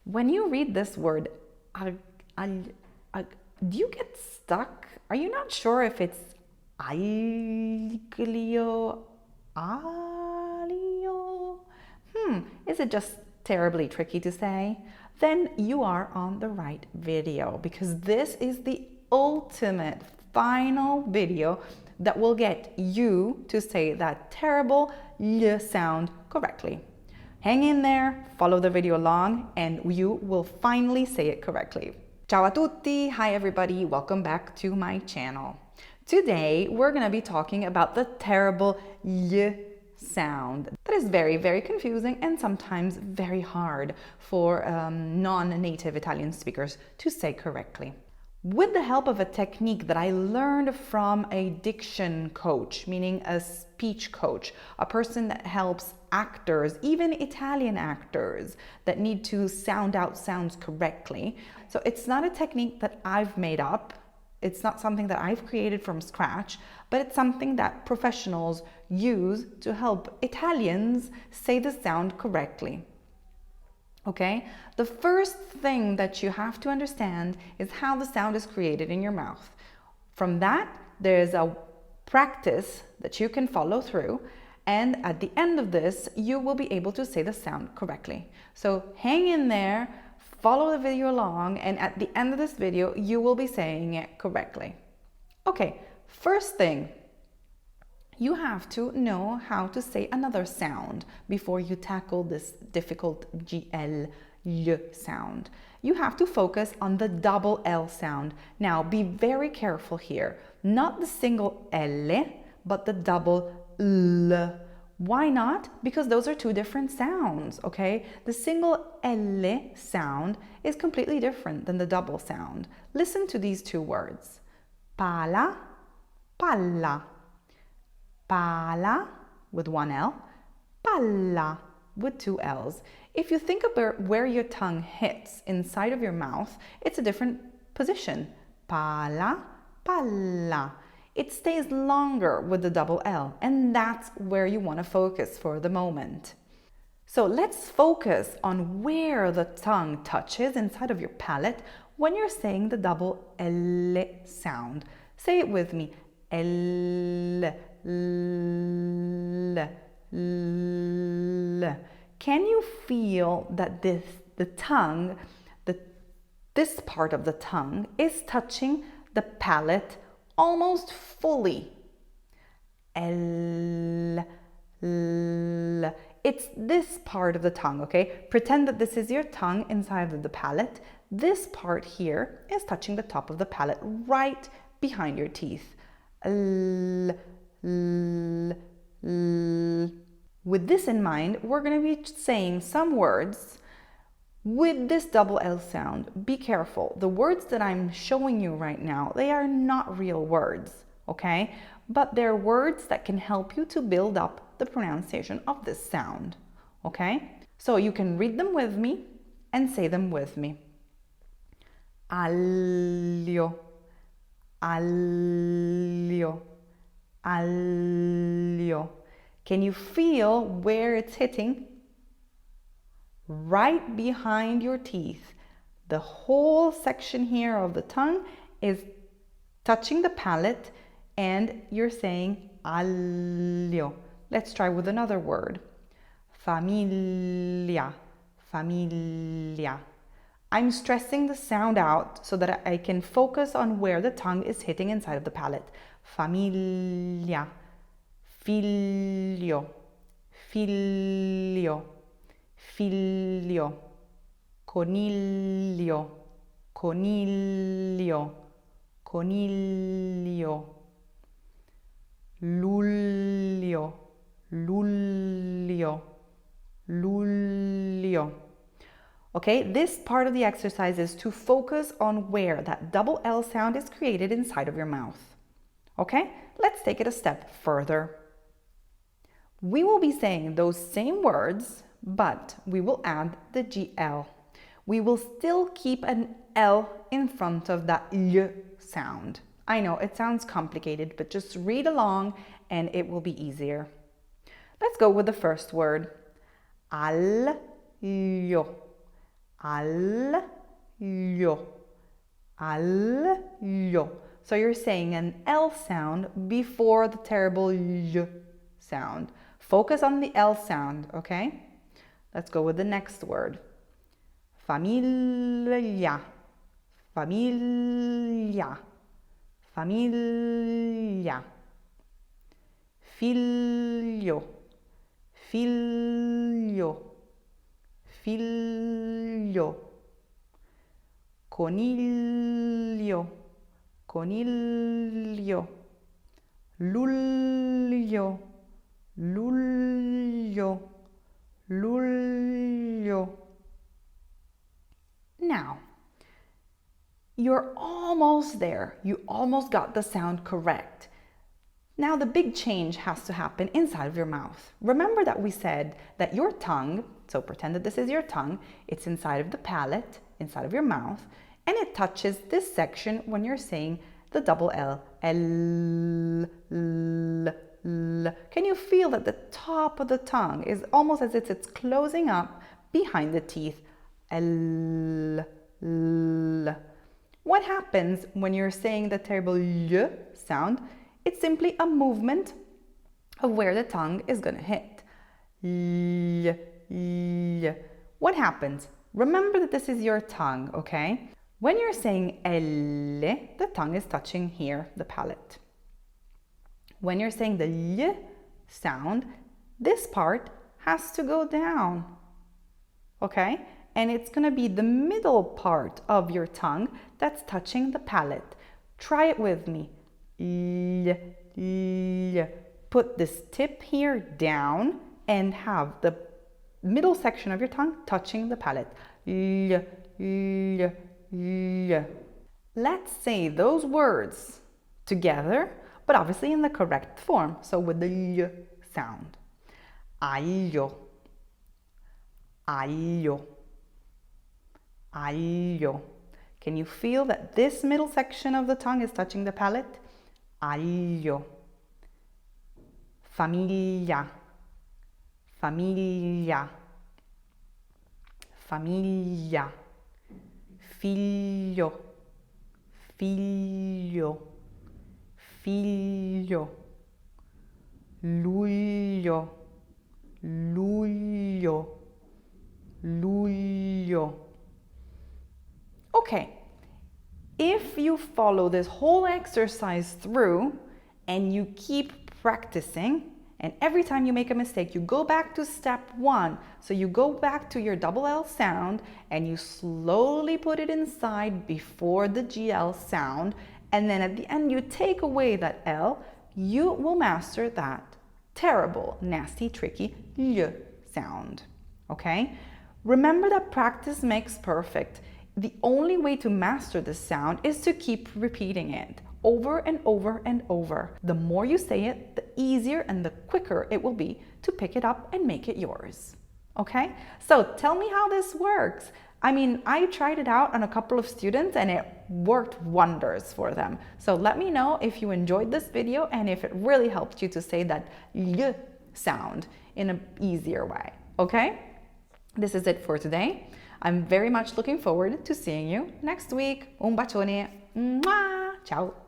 When you read this word, ag, ag, do you get stuck? Are you not sure if it's AGLIO, AGLIO? Is it just terribly tricky to say? Then you are on the right video, because this is the ultimate final video that will get you to say that terrible L sound correctly. Hang in there, follow the video along, and you will finally say it correctly. Ciao a tutti! Hi everybody, welcome back to my channel. Today we're going to be talking about the terrible L sound that is very, very confusing and sometimes very hard for non-native Italian speakers to say correctly. With the help of a technique that I learned from a diction coach, meaning a speech coach, a person that helps actors, even Italian actors, that need to sound out sounds correctly. So it's not a technique that I've made up. It's not something that I've created from scratch, but it's something that professionals use to help Italians say the sound correctly. Okay, the first thing that you have to understand is how the sound is created in your mouth. From that, there's a practice that you can follow through, and at the end of this, you will be able to say the sound correctly. So hang in there, follow the video along, and at the end of this video, you will be saying it correctly. Okay, first thing, you have to know how to say another sound before you tackle this difficult GL sound. You have to focus on the double L sound. Now be very careful here. Not the single L, but the double L. Why not? Because those are two different sounds, okay? The single L sound is completely different than the double sound. Listen to these two words. Pala, palla. Pala with one L, palla with two L's. If you think about where your tongue hits inside of your mouth, it's a different position. Pala, palla. It stays longer with the double L, and that's where you want to focus for the moment. So let's focus on where the tongue touches inside of your palate when you're saying the double L sound. Say it with me. L. L, L. Can you feel that the tongue, this part of the tongue is touching the palate almost fully? L, L. It's this part of the tongue, okay? Pretend that this is your tongue inside of the palate. This part here is touching the top of the palate right behind your teeth. L, L, L. With this in mind, we're going to be saying some words with this double L sound. Be careful. The words that I'm showing you right now, they are not real words, okay? But they're words that can help you to build up the pronunciation of this sound, okay? So you can read them with me and say them with me. Aglio, aglio. Aglio. Can you feel where it's hitting? Right behind your teeth. The whole section here of the tongue is touching the palate, and you're saying aglio. Let's try with another word. Famiglia, famiglia. I'm stressing the sound out so that I can focus on where the tongue is hitting inside of the palate. Famiglia, figlio, figlio, figlio, coniglio, coniglio, coniglio, luglio, luglio, luglio. Okay, this part of the exercise is to focus on where that double L sound is created inside of your mouth. Okay, let's take it a step further. We will be saying those same words, but we will add the GL. We will still keep an L in front of that L sound. I know it sounds complicated, but just read along and it will be easier. Let's go with the first word. Aglio. aglio, aglio. So you're saying an L sound before the terrible y sound. Focus on the L sound, okay? Let's go with the next word. Famiglia, famiglia, famiglia. Figlio, figlio, figlio. Coniglio, coniglio. Luglio, luglio, luglio. Now, you're almost there. You almost got the sound correct. Now the big change has to happen inside of your mouth. Remember that we said that your tongue, so pretend that this is your tongue, it's inside of the palate, inside of your mouth, and it touches this section when you're saying the double L. L, L, L. Can you feel that the top of the tongue is almost as if it's closing up behind the teeth? L, L. What happens when you're saying the terrible Y sound? It's simply a movement of where the tongue is going to hit. Y, y. What happens? Remember that this is your tongue, okay? When you're saying L, the tongue is touching here, the palate. When you're saying the Y sound, this part has to go down, okay? And it's going to be the middle part of your tongue that's touching the palate. Try it with me. L, L. Put this tip here down and have the middle section of your tongue touching the palate. L, L, L. Let's say those words together, but obviously in the correct form. So with the L sound. Aglio, aglio, aglio. Can you feel that this middle section of the tongue is touching the palate? Aglio. Famiglia, famiglia, famiglia. Figlio, figlio, figlio. Luglio, luglio, luglio. Okay, if you follow this whole exercise through and you keep practicing, and every time you make a mistake, you go back to step one. So you go back to your double L sound and you slowly put it inside before the GL sound. And then at the end, you take away that L, you will master that terrible, nasty, tricky L sound. Okay? Remember that practice makes perfect. The only way to master this sound is to keep repeating it over and over and over. The more you say it, the easier and the quicker it will be to pick it up and make it yours. Okay? So tell me how this works. I mean, I tried it out on a couple of students and it worked wonders for them. So let me know if you enjoyed this video and if it really helped you to say that Y sound in an easier way. Okay? This is it for today. I'm very much looking forward to seeing you next week. Un bacione. Mwah! Ciao.